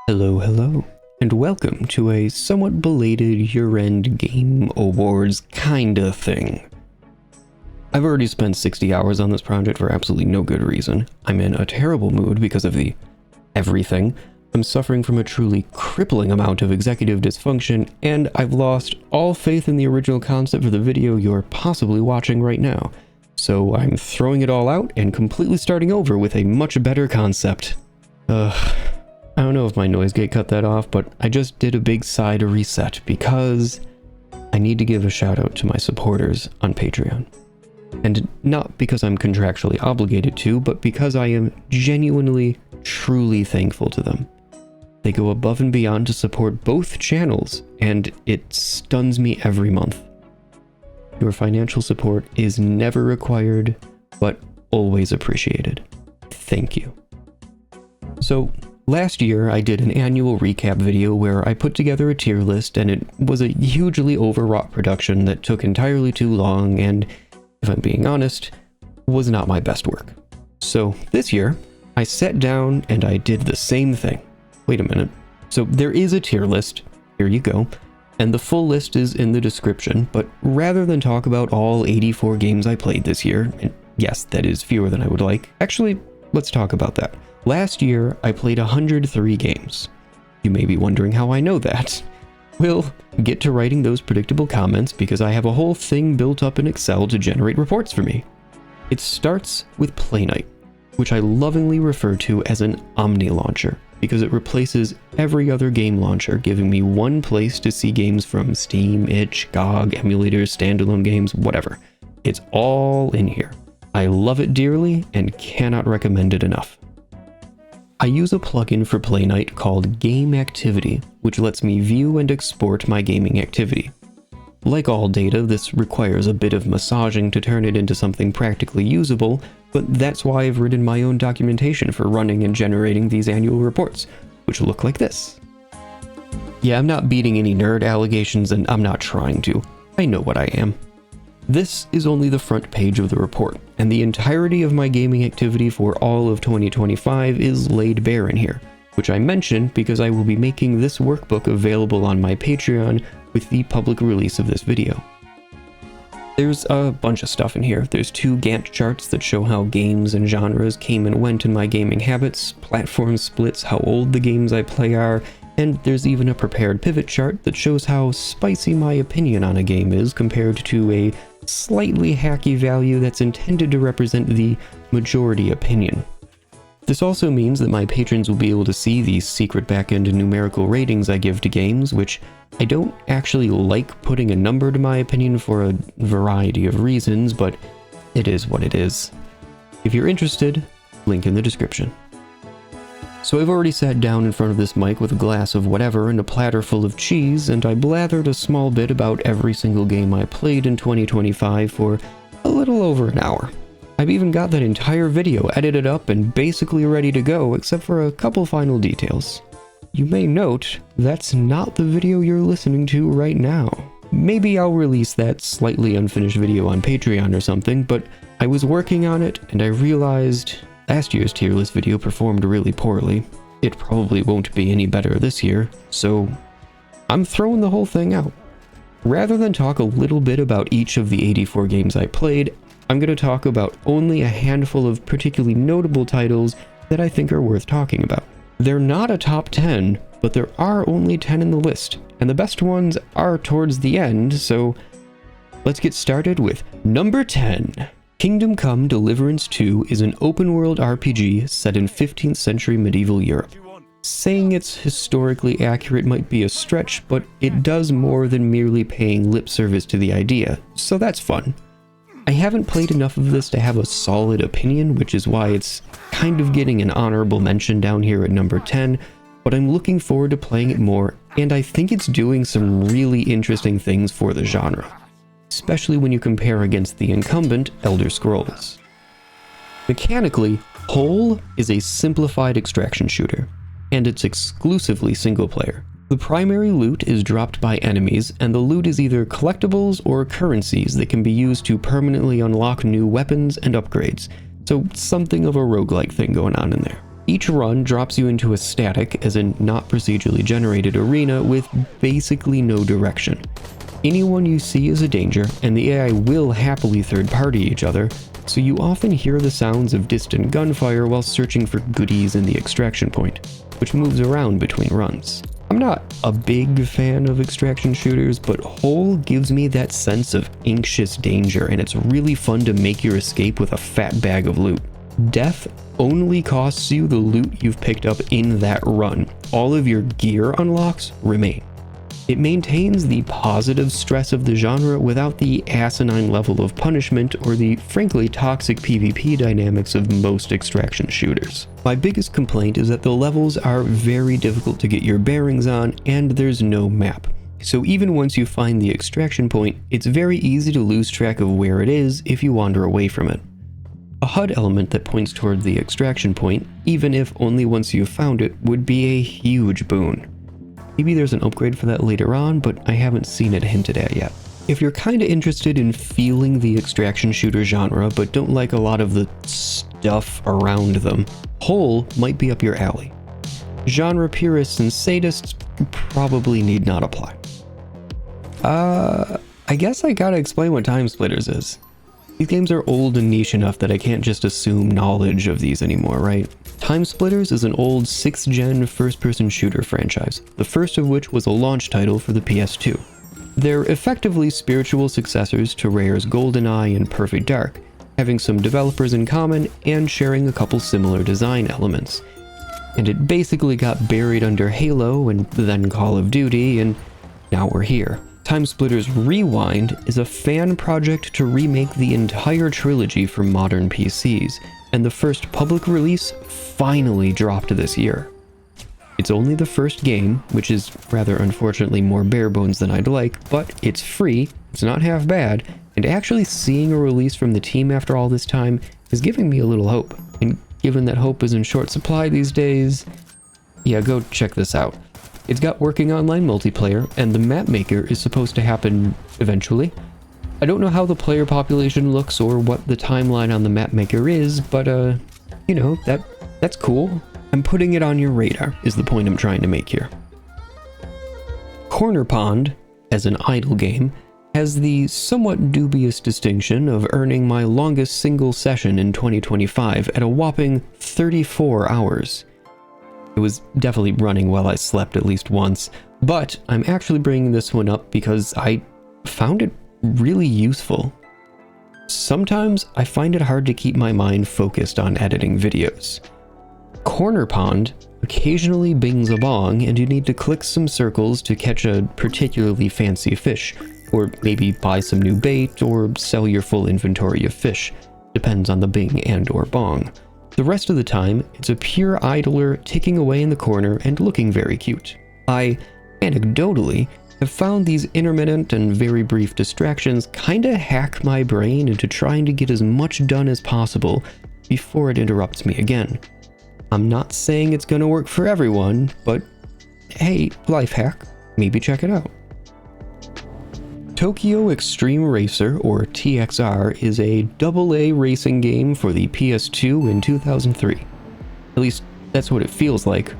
Hello, and welcome to a somewhat belated year-end game awards kinda thing. I've already spent 60 hours on this project for absolutely no good reason. I'm in a terrible mood because of the everything. I'm suffering from a truly crippling amount of executive dysfunction, and I've lost all faith in the original concept for the video you're possibly watching right now. So I'm throwing it all out and completely starting over with a much better concept. I don't know if my noise gate cut that off, but I just did a big sigh to reset because I need to give a shout out to my supporters on Patreon. And not because I'm contractually obligated to, but because I am genuinely, truly thankful to them. They go above and beyond to support both channels, and it stuns me every month. Your financial support is never required, but always appreciated. Thank you. So, last year, I did an annual recap video where I put together a tier list, and it was a hugely overwrought production that took entirely too long and, if I'm being honest, was not my best work. So this year, I sat down and I did the same thing. Wait a minute. So there is a tier list, here you go, and the full list is in the description, but rather than talk about all 84 games I played this year, and yes, that is fewer than I would like, actually, let's talk about that. Last year, I played 103 games. You may be wondering how I know that. We'll get to writing those predictable comments because I have a whole thing built up in Excel to generate reports for me. It starts with Play Night, which I lovingly refer to as an Omni launcher because it replaces every other game launcher, giving me one place to see games from Steam, itch, GOG, emulators, standalone games, whatever. It's all in here. I love it dearly and cannot recommend it enough. I use a plugin for Play Night called Game Activity, which lets me view and export my gaming activity. Like all data, this requires a bit of massaging to turn it into something practically usable, but that's why I've written my own documentation for running and generating these annual reports, which look like this. Yeah, I'm not beating any nerd allegations, and I'm not trying to. I know what I am. This is only the front page of the report, and the entirety of my gaming activity for all of 2025 is laid bare in here, which I mention because I will be making this workbook available on my Patreon with the public release of this video. There's a bunch of stuff in here. There's 2 Gantt charts that show how games and genres came and went in my gaming habits, platform splits, how old the games I play are, and there's even a prepared pivot chart that shows how spicy my opinion on a game is compared to a slightly hacky value that's intended to represent the majority opinion. This also means that my patrons will be able to see these secret back-end numerical ratings I give to games, which I don't actually like putting a number to my opinion for a variety of reasons, but it is what it is. If you're interested, link in the description. So I've already sat down in front of this mic with a glass of whatever and a platter full of cheese, and I blathered a small bit about every single game I played in 2025 for a little over an hour. I've even got that entire video edited up and basically ready to go, except for a couple final details. You may note, that's not the video you're listening to right now. Maybe I'll release that slightly unfinished video on Patreon or something, but I was working on it and I realized last year's tier list video performed really poorly. It probably won't be any better this year, so I'm throwing the whole thing out. Rather than talk a little bit about each of the 84 games I played, I'm going to talk about only a handful of particularly notable titles that I think are worth talking about. They're not a top 10, but there are only 10 in the list, and the best ones are towards the end, so let's get started with number 10. Kingdom Come: Deliverance II is an open-world RPG set in 15th century medieval Europe. Saying it's historically accurate might be a stretch, but it does more than merely paying lip service to the idea, so that's fun. I haven't played enough of this to have a solid opinion, which is why it's kind of getting an honorable mention down here at number 10, but I'm looking forward to playing it more, and I think it's doing some really interesting things for the genre, especially when you compare against the incumbent Elder Scrolls. Mechanically, Whole is a simplified extraction shooter, and it's exclusively single player. The primary loot is dropped by enemies, and the loot is either collectibles or currencies that can be used to permanently unlock new weapons and upgrades, so something of a roguelike thing going on in there. Each run drops you into a static, as in not procedurally generated arena with basically no direction. Anyone you see is a danger, and the AI will happily third-party each other, so you often hear the sounds of distant gunfire while searching for goodies in the extraction point, which moves around between runs. I'm not a big fan of extraction shooters, but Hole gives me that sense of anxious danger, and it's really fun to make your escape with a fat bag of loot. Death only costs you the loot you've picked up in that run. All of your gear unlocks remain. It maintains the positive stress of the genre without the asinine level of punishment or the frankly toxic PvP dynamics of most extraction shooters. My biggest complaint is that the levels are very difficult to get your bearings on, and there's no map. So even once you find the extraction point, it's very easy to lose track of where it is if you wander away from it. A HUD element that points toward the extraction point, even if only once you've found it, would be a huge boon. Maybe there's an upgrade for that later on, but I haven't seen it hinted at yet. If you're kinda interested in feeling the extraction shooter genre, but don't like a lot of the stuff around them, Hole might be up your alley. Genre purists and sadists probably need not apply. I guess I gotta explain what TimeSplitters is. These games are old and niche enough that I can't just assume knowledge of these anymore, right? TimeSplitters is an old 6th-gen first-person shooter franchise, the first of which was a launch title for the PS2. They're effectively spiritual successors to Rare's GoldenEye and Perfect Dark, having some developers in common and sharing a couple similar design elements. And it basically got buried under Halo and then Call of Duty, and now we're here. TimeSplitters Rewind is a fan project to remake the entire trilogy for modern PCs, and the first public release finally dropped this year. It's only the first game, which is rather unfortunately more bare bones than I'd like, but it's free, it's not half bad, and actually seeing a release from the team after all this time is giving me a little hope. And given that hope is in short supply these days, yeah, go check this out. It's got working online multiplayer, and the map maker is supposed to happen eventually. I don't know how the player population looks or what the timeline on the map maker is, but you know, that's cool. I'm putting it on your radar, is the point I'm trying to make here. Corner Pond, as an idle game, has the somewhat dubious distinction of earning my longest single session in 2025 at a whopping 34 hours. It was definitely running while I slept at least once, but I'm actually bringing this one up because I found it really useful. Sometimes I find it hard to keep my mind focused on editing videos. Corner Pond occasionally bings a bong and you need to click some circles to catch a particularly fancy fish, or maybe buy some new bait or sell your full inventory of fish, depends on the bing and or bong. The rest of the time, it's a pure idler ticking away in the corner and looking very cute. I, anecdotally, have found these intermittent and very brief distractions kinda hack my brain into trying to get as much done as possible before it interrupts me again. I'm not saying it's gonna work for everyone, but hey, life hack, maybe check it out. Tokyo Xtreme Racer, or TXR, is a AA racing game for the PS2 in 2003. At least, that's what it feels like,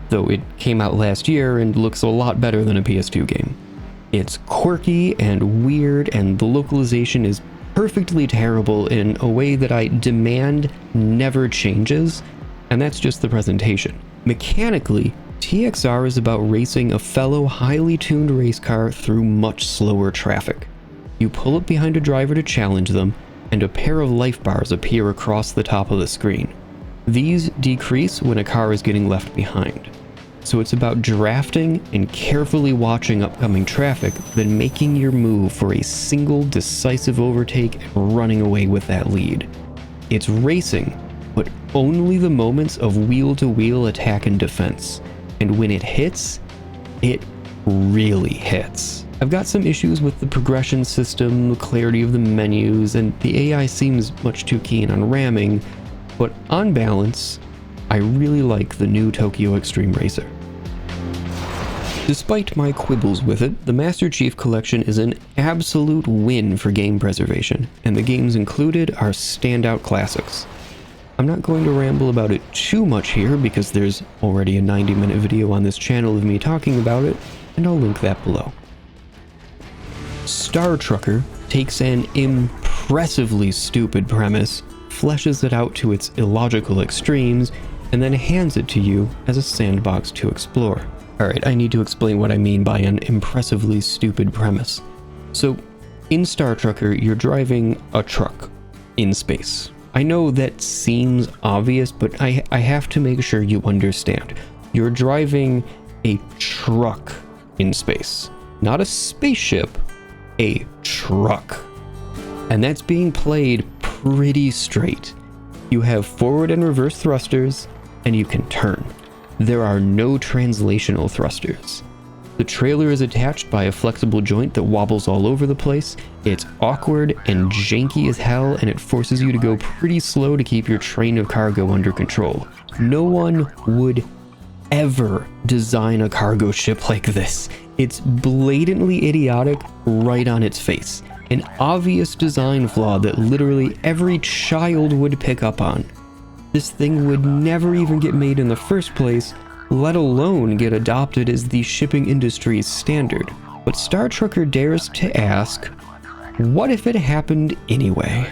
though it came out last year and looks a lot better than a PS2 game. It's quirky and weird, and the localization is perfectly terrible in a way that I demand never changes, and that's just the presentation. Mechanically, TXR is about racing a fellow highly tuned race car through much slower traffic. You pull up behind a driver to challenge them, and a pair of life bars appear across the top of the screen. These decrease when a car is getting left behind. So it's about drafting and carefully watching upcoming traffic, then making your move for a single decisive overtake and running away with that lead. It's racing, but only the moments of wheel-to-wheel attack and defense. And when it hits, it really hits. I've got some issues with the progression system, the clarity of the menus, and the AI seems much too keen on ramming, but on balance, I really like the new Tokyo Xtreme Racer. Despite my quibbles with it, the Master Chief Collection is an absolute win for game preservation, and the games included are standout classics. I'm not going to ramble about it too much here because there's already a 90-minute video on this channel of me talking about it, and I'll link that below. Star Trucker takes an impressively stupid premise, fleshes it out to its illogical extremes, and then hands it to you as a sandbox to explore. Alright, I need to explain what I mean by an impressively stupid premise. So, in Star Trucker, you're driving a truck in space. I know that seems obvious, but I have to make sure you understand. You're driving a truck in space. Not a spaceship, a truck. And that's being played pretty straight. You have forward and reverse thrusters, and you can turn. There are no translational thrusters. The trailer is attached by a flexible joint that wobbles all over the place. It's awkward and janky as hell, and it forces you to go pretty slow to keep your train of cargo under control. No one would ever design a cargo ship like this. It's blatantly idiotic right on its face. An obvious design flaw that literally every child would pick up on. This thing would never even get made in the first place, let alone get adopted as the shipping industry's standard. But Star Trucker dares to ask, what if it happened anyway?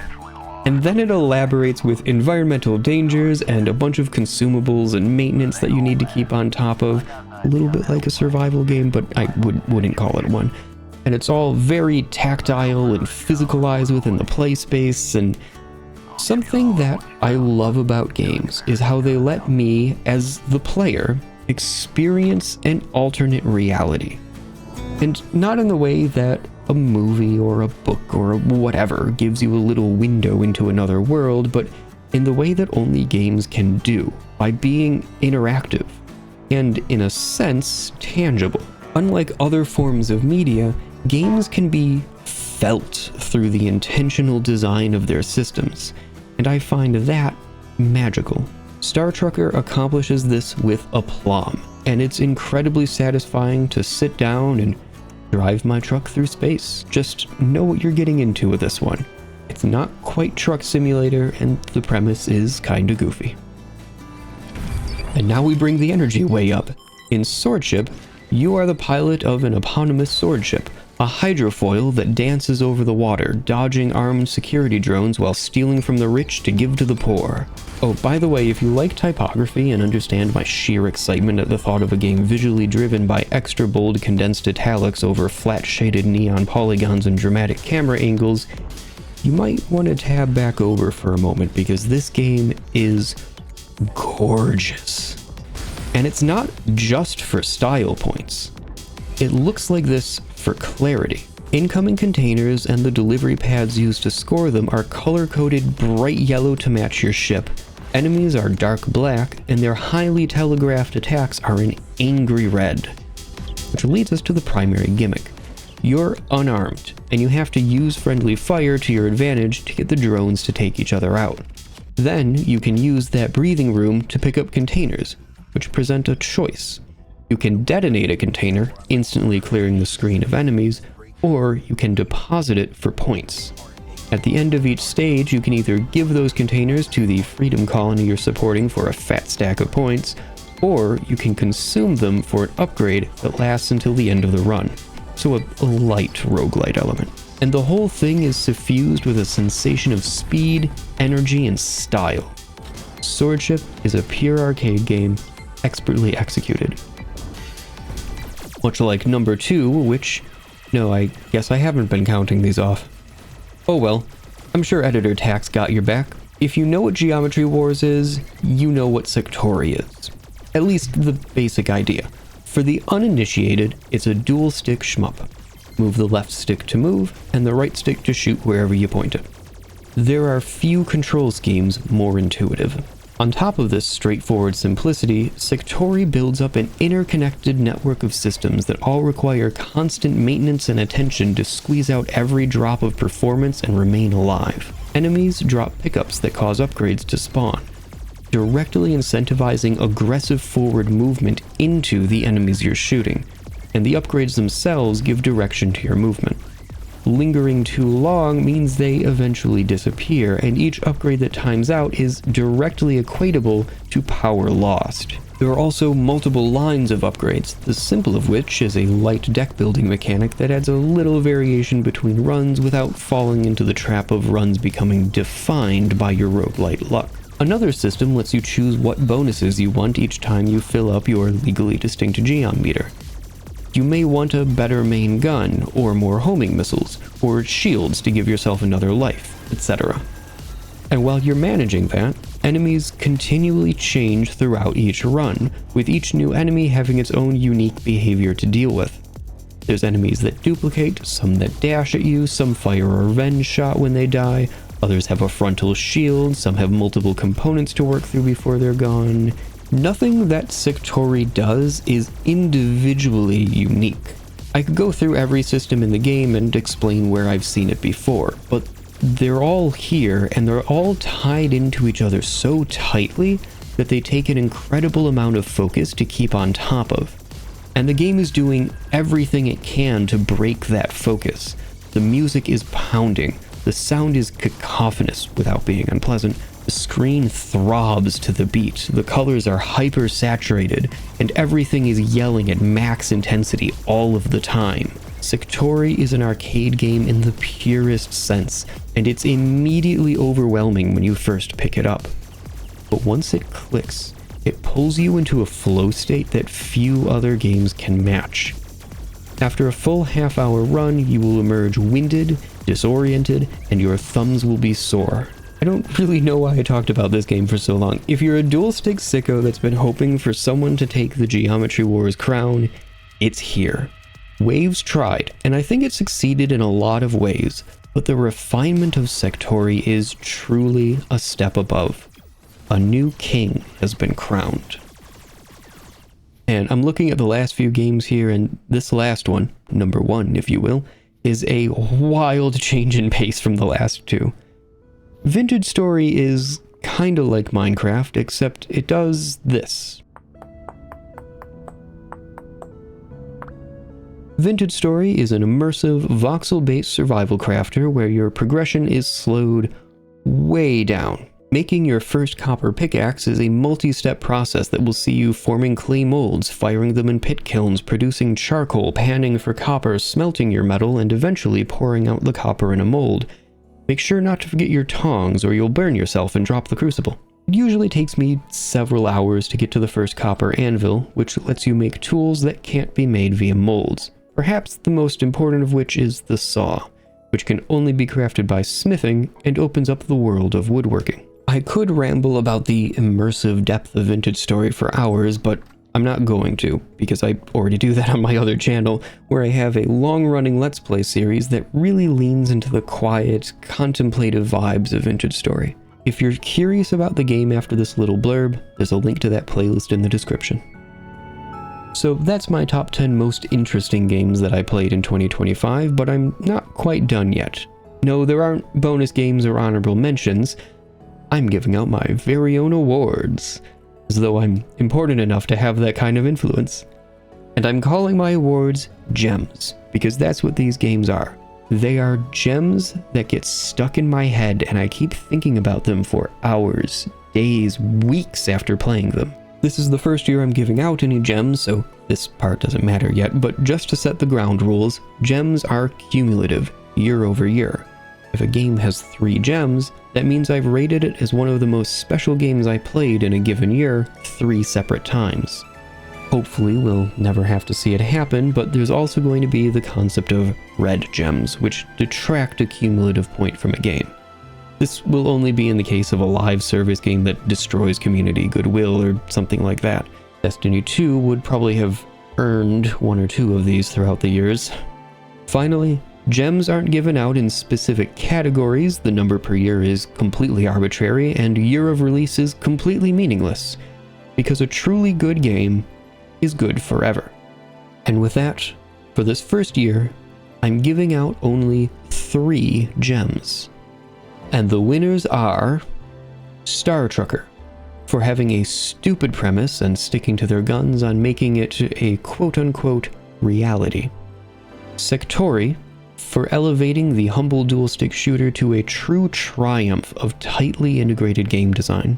And then it elaborates with environmental dangers and a bunch of consumables and maintenance that you need to keep on top of. A little bit like a survival game, but I wouldn't call it one. And it's all very tactile and physicalized within the play space, and something that I love about games is how they let me, as the player, experience an alternate reality. And not in the way that a movie or a book or whatever gives you a little window into another world, but in the way that only games can do, by being interactive and, in a sense, tangible. Unlike other forms of media, games can be felt through the intentional design of their systems, and I find that magical. Star Trucker accomplishes this with aplomb, and it's incredibly satisfying to sit down and drive my truck through space. Just know what you're getting into with this one. It's not quite Truck Simulator, and the premise is kinda goofy. And now we bring the energy way up. In Swordship, you are the pilot of an eponymous swordship, a hydrofoil that dances over the water, dodging armed security drones while stealing from the rich to give to the poor. Oh, by the way, if you like typography and understand my sheer excitement at the thought of a game visually driven by extra bold condensed italics over flat shaded neon polygons and dramatic camera angles, you might want to tab back over for a moment because this game is gorgeous. And it's not just for style points. It looks like this for clarity. Incoming containers and the delivery pads used to score them are color-coded bright yellow to match your ship. Enemies are dark black, and their highly telegraphed attacks are an angry red. Which leads us to the primary gimmick. You're unarmed, and you have to use friendly fire to your advantage to get the drones to take each other out. Then you can use that breathing room to pick up containers, which present a choice. You can detonate a container, instantly clearing the screen of enemies, or you can deposit it for points. At the end of each stage, you can either give those containers to the freedom colony you're supporting for a fat stack of points, or you can consume them for an upgrade that lasts until the end of the run. So a light roguelite element. And the whole thing is suffused with a sensation of speed, energy, and style. Swordship is a pure arcade game, expertly executed. Much like number 2, which... no, I guess I haven't been counting these off. Oh well, I'm sure Editor Tax got your back. If you know what Geometry Wars is, you know what Sektori is. At least the basic idea. For the uninitiated, it's a dual-stick shmup. Move the left stick to move, and the right stick to shoot wherever you point it. There are few control schemes more intuitive. On top of this straightforward simplicity, Sektori builds up an interconnected network of systems that all require constant maintenance and attention to squeeze out every drop of performance and remain alive. Enemies drop pickups that cause upgrades to spawn, directly incentivizing aggressive forward movement into the enemies you're shooting, and the upgrades themselves give direction to your movement. Lingering too long means they eventually disappear, and each upgrade that times out is directly equatable to power lost. There are also multiple lines of upgrades, the simple of which is a light deck building mechanic that adds a little variation between runs without falling into the trap of runs becoming defined by your roguelite luck. Another system lets you choose what bonuses you want each time you fill up your legally distinct geom meter. You may want a better main gun, or more homing missiles, or shields to give yourself another life, etc. And while you're managing that, enemies continually change throughout each run, with each new enemy having its own unique behavior to deal with. There's enemies that duplicate, some that dash at you, some fire a revenge shot when they die, others have a frontal shield, some have multiple components to work through before they're gone. Nothing that Sektori does is individually unique. I could go through every system in the game and explain where I've seen it before, but they're all here and they're all tied into each other so tightly that they take an incredible amount of focus to keep on top of. And the game is doing everything it can to break that focus. The music is pounding, the sound is cacophonous without being unpleasant, the screen throbs to the beat, the colors are hyper saturated, and everything is yelling at max intensity all of the time. Sektori is an arcade game in the purest sense, and it's immediately overwhelming when you first pick it up. But once it clicks, it pulls you into a flow state that few other games can match. After a full half-hour run, you will emerge winded, disoriented, and your thumbs will be sore. I don't really know why I talked about this game for so long. If you're a dual-stick sicko that's been hoping for someone to take the Geometry Wars crown, it's here. Waves tried, and I think it succeeded in a lot of ways, but the refinement of Sektori is truly a step above. A new king has been crowned. And I'm looking at the last few games here, and this last one, number 1 if you will, is a wild change in pace from the last two. Vintage Story is kinda like Minecraft, except it does this. Vintage Story is an immersive, voxel-based survival crafter where your progression is slowed way down. Making your first copper pickaxe is a multi-step process that will see you forming clay molds, firing them in pit kilns, producing charcoal, panning for copper, smelting your metal, and eventually pouring out the copper in a mold. Make sure not to forget your tongs or you'll burn yourself and drop the crucible. It usually takes me several hours to get to the first copper anvil, which lets you make tools that can't be made via molds. Perhaps the most important of which is the saw, which can only be crafted by smithing and opens up the world of woodworking. I could ramble about the immersive depth of Vintage Story for hours, but I'm not going to, because I already do that on my other channel, where I have a long-running Let's Play series that really leans into the quiet, contemplative vibes of Vintage Story. If you're curious about the game after this little blurb, there's a link to that playlist in the description. So that's my top 10 most interesting games that I played in 2025, but I'm not quite done yet. No, there aren't bonus games or honorable mentions. I'm giving out my very own awards, as though I'm important enough to have that kind of influence. And I'm calling my awards gems, because that's what these games are. They are gems that get stuck in my head and I keep thinking about them for hours, days, weeks after playing them. This is the first year I'm giving out any gems, so this part doesn't matter yet, but just to set the ground rules, gems are cumulative, year over year. If a game has 3 gems, that means I've rated it as one of the most special games I played in a given year 3 separate times. Hopefully we'll never have to see it happen, but there's also going to be the concept of red gems, which detract a cumulative point from a game. This will only be in the case of a live service game that destroys community goodwill or something like that. Destiny 2 would probably have earned 1 or 2 of these throughout the years. Finally, gems aren't given out in specific categories, the number per year is completely arbitrary, and year of release is completely meaningless, because a truly good game is good forever. And with that, for this first year, I'm giving out only 3 gems. And the winners are Star Trucker, for having a stupid premise and sticking to their guns on making it a quote-unquote reality. Sektori, for elevating the humble dual-stick shooter to a true triumph of tightly integrated game design.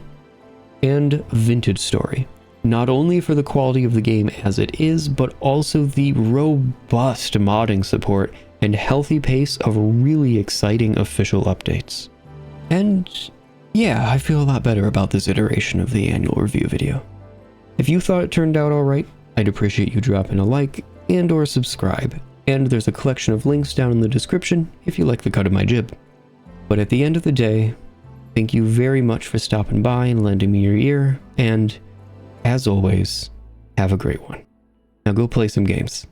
And Vintage Story, not only for the quality of the game as it is, but also the robust modding support and healthy pace of really exciting official updates. And yeah, I feel a lot better about this iteration of the annual review video. If you thought it turned out alright, I'd appreciate you dropping a like and or subscribe, and there's a collection of links down in the description if you like the cut of my jib. But at the end of the day, thank you very much for stopping by and lending me your ear, and as always, have a great one. Now go play some games.